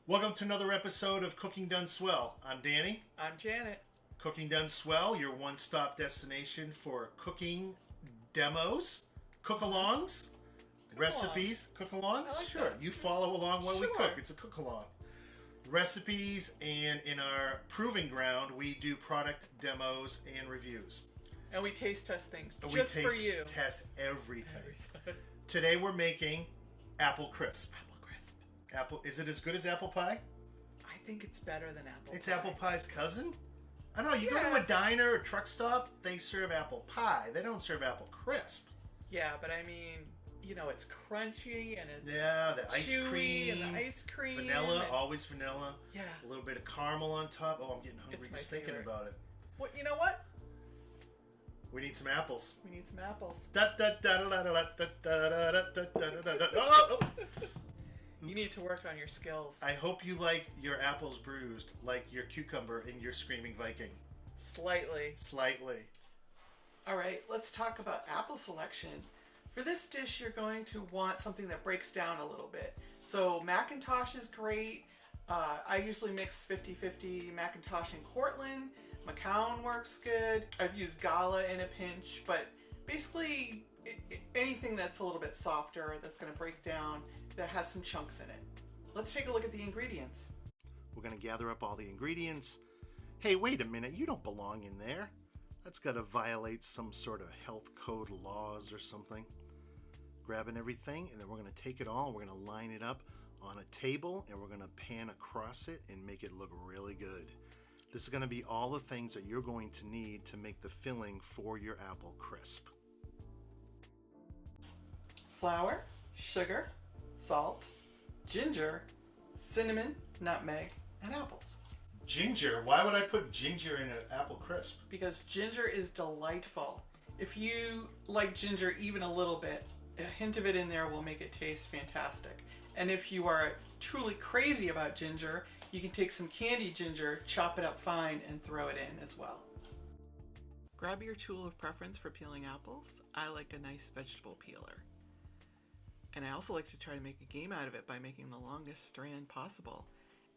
Welcome to another episode of Cooking Done Swell. I'm Danny. I'm Janet. Cooking Done Swell, your one-stop destination for cooking demos, cook-alongs, recipes. Cook-alongs? I like Sure. that. You follow along while we Sure. cook. It's a cook-along. Recipes, and in our proving ground, we do product demos and reviews. And we taste test things And just we for you. test everything. Today we're making apple crisp. Apple crisp. Apple. Is it as good as apple pie? I think it's better than apple It's pie. apple pie's cousin? I don't know. You go Yeah. to a diner or truck stop, they serve apple pie. They don't serve apple crisp. Yeah, but I mean, you know, it's crunchy and it's Yeah, the ice chewy cream. and the ice cream. Vanilla, and- always vanilla. Yeah. A little bit of caramel on top. Oh, I'm getting hungry It's my just thinking favorite. about it. Well, you know what? We need some apples. We need some apples. Oh! You need to work on your skills. I hope you like your apples bruised like your cucumber in your Screaming Viking. Slightly. Slightly. All right, let's talk about apple selection. For this dish, you're going to want something that breaks down a little bit. So Macintosh is great. I usually mix 50-50 Macintosh and Cortland. Macao works good. I've used Gala in a pinch, but basically anything that's a little bit softer, that's going to break down, that has some chunks in it. Let's take a look at the ingredients. We're going to gather up all the ingredients. Hey, wait a minute, you don't belong in there. That's got to violate some sort of health code laws or something. Grabbing everything, and then we're going to take it all, and we're going to line it up on a table, and we're going to pan across it and make it look really good. This is going to be all the things that you're going to need to make the filling for your apple crisp. Flour, sugar, salt, ginger, cinnamon, nutmeg, and apples. Ginger? Why would I put ginger in an apple crisp? Because ginger is delightful. If you like ginger even a little bit, a hint of it in there will make it taste fantastic. And if you are truly crazy about ginger, you can take some candied ginger, chop it up fine, and throw it in as well. Grab your tool of preference for peeling apples. I like a nice vegetable peeler. And I also like to try to make a game out of it by making the longest strand possible.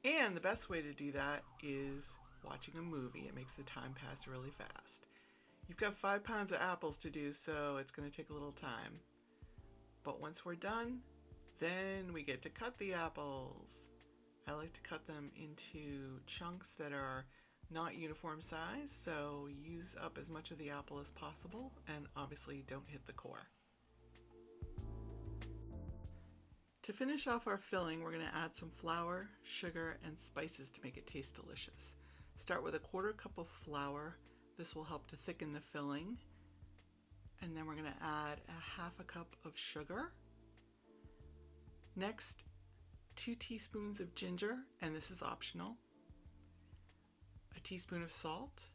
And the best way to do that is watching a movie. It makes the time pass really fast. You've got 5 pounds of apples to do, so it's going to take a little time. But once we're done, then we get to cut the apples. I like to cut them into chunks that are not uniform size, so use up as much of the apple as possible, and obviously don't hit the core. To finish off our filling, we're going to add some flour, sugar, and spices to make it taste delicious. Start with a 1/4 cup of flour. This will help to thicken the filling. And then we're going to add a 1/2 cup of sugar. Next, 2 teaspoons of ginger, and this is optional. A teaspoon of salt.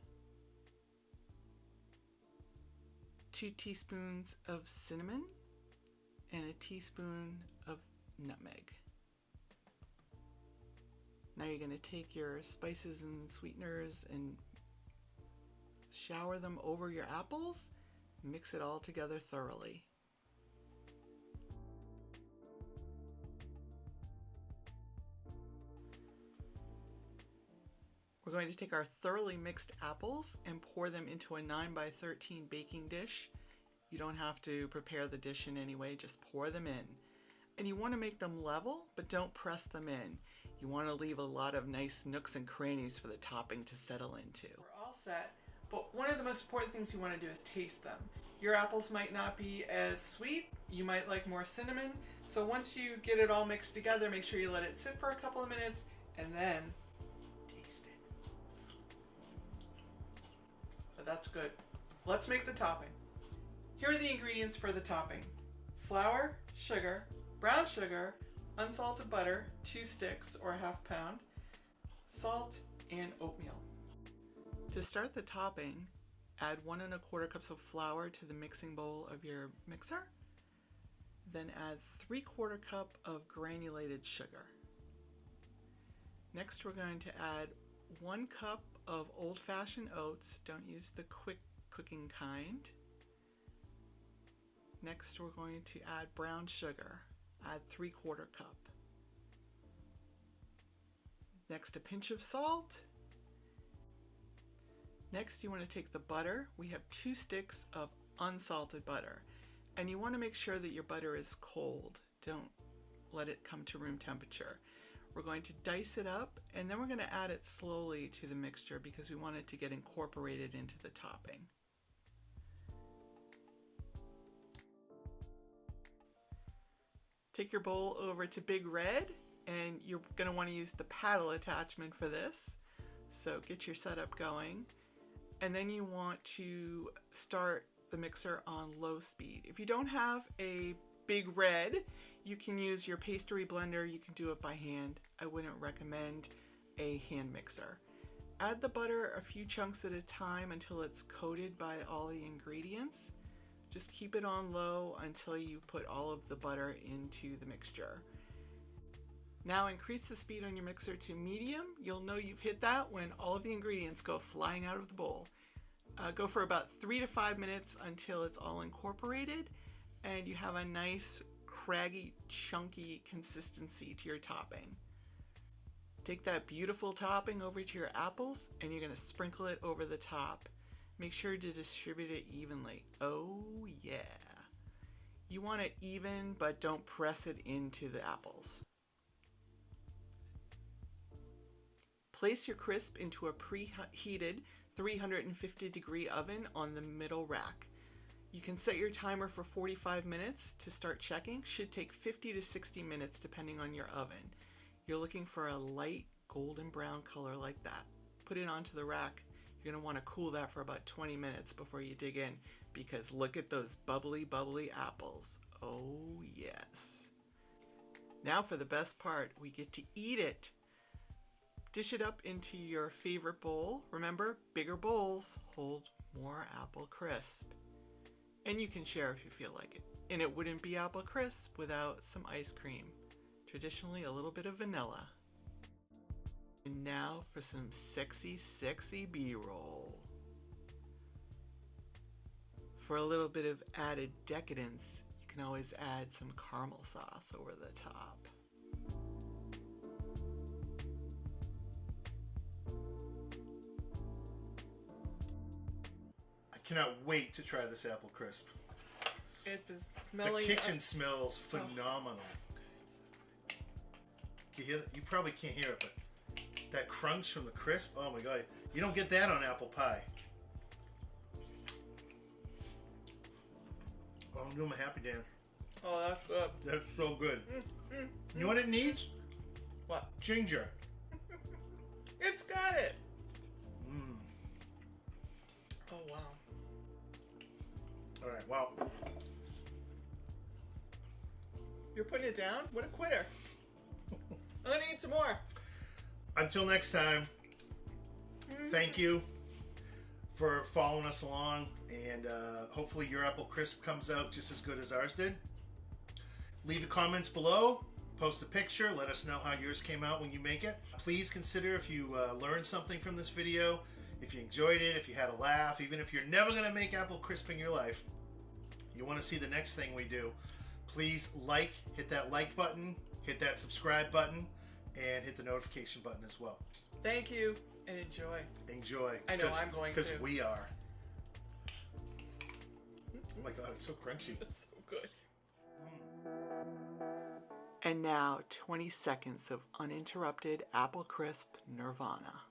2 teaspoons of cinnamon. And a teaspoon of nutmeg. Now you're going to take your spices and sweeteners and shower them over your apples. Mix it all together thoroughly. We're going to take our thoroughly mixed apples and pour them into a 9x13 baking dish. You don't have to prepare the dish in any way, just pour them in. And you want to make them level, but don't press them in. You want to leave a lot of nice nooks and crannies for the topping to settle into. We're all set, but one of the most important things you want to do is taste them. Your apples might not be as sweet, you might like more cinnamon, so once you get it all mixed together, make sure you let it sit for a couple of minutes, and then taste it. But that's good. Let's make the topping. Here are the ingredients for the topping. Flour, sugar, brown sugar, unsalted butter, 2 sticks or 1/2 pound, salt, and oatmeal. To start the topping, add 1 1/4 cups of flour to the mixing bowl of your mixer. Then add 3/4 cup of granulated sugar. Next, we're going to add 1 cup of Old Fashioned oats. Don't use the quick cooking kind. Next, we're going to add brown sugar. Add 3/4 cup. Next, a pinch of salt. Next, you want to take the butter. We have 2 sticks of unsalted butter. And you want to make sure that your butter is cold. Don't let it come to room temperature. We're going to dice it up, and then we're going to add it slowly to the mixture because we want it to get incorporated into the topping. Take your bowl over to Big Red, and you're going to want to use the paddle attachment for this. So get your setup going, and then you want to start the mixer on low speed. If you don't have a Big Red, you can use your pastry blender. You can do it by hand. I wouldn't recommend a hand mixer. Add the butter a few chunks at a time until it's coated by all the ingredients. Just keep it on low until you put all of the butter into the mixture. Now increase the speed on your mixer to medium. You'll know you've hit that when all of the ingredients go flying out of the bowl. Go for about 3 to 5 minutes until it's all incorporated and you have a nice, craggy, chunky consistency to your topping. Take that beautiful topping over to your apples and you're going to sprinkle it over the top. Make sure to distribute it evenly. Oh yeah. You want it even, but don't press it into the apples. Place your crisp into a preheated 350-degree oven on the middle rack. You can set your timer for 45 minutes to start checking. Should take 50 to 60 minutes depending on your oven. You're looking for a light golden brown color like that. Put it onto the rack. You're going to want to cool that for about 20 minutes before you dig in, because look at those bubbly, bubbly apples. Oh yes. Now for the best part, we get to eat it. Dish it up into your favorite bowl. Remember, bigger bowls hold more apple crisp. And you can share if you feel like it. And it wouldn't be apple crisp without some ice cream. Traditionally, a little bit of vanilla. And now for some sexy, sexy B-roll. For a little bit of added decadence, you can always add some caramel sauce over the top. I cannot wait to try this apple crisp. It is smelling. The kitchen smells phenomenal. You hear that? You probably can't hear it, but that crunch from the crisp, oh my god. You don't get that on apple pie. Oh, I'm doing my happy dance. Oh, that's good. That's so good. You know what it needs? What? Ginger. It's got it. Oh, wow. All right, well. You're putting it down? What a quitter. I'm going to eat some more. Until next time, thank you for following us along, and hopefully your apple crisp comes out just as good as ours did. Leave the comments below, post a picture, let us know how yours came out when you make it. Please consider if you learned something from this video, if you enjoyed it, if you had a laugh, even if you're never going to make apple crisp in your life, you want to see the next thing we do, please hit that like button, hit that subscribe button, and hit the notification button as well. Thank you, and enjoy. Enjoy. I know, I'm going to. Because we are. Oh my god, it's so crunchy. It's so good. And now, 20 seconds of uninterrupted apple crisp nirvana.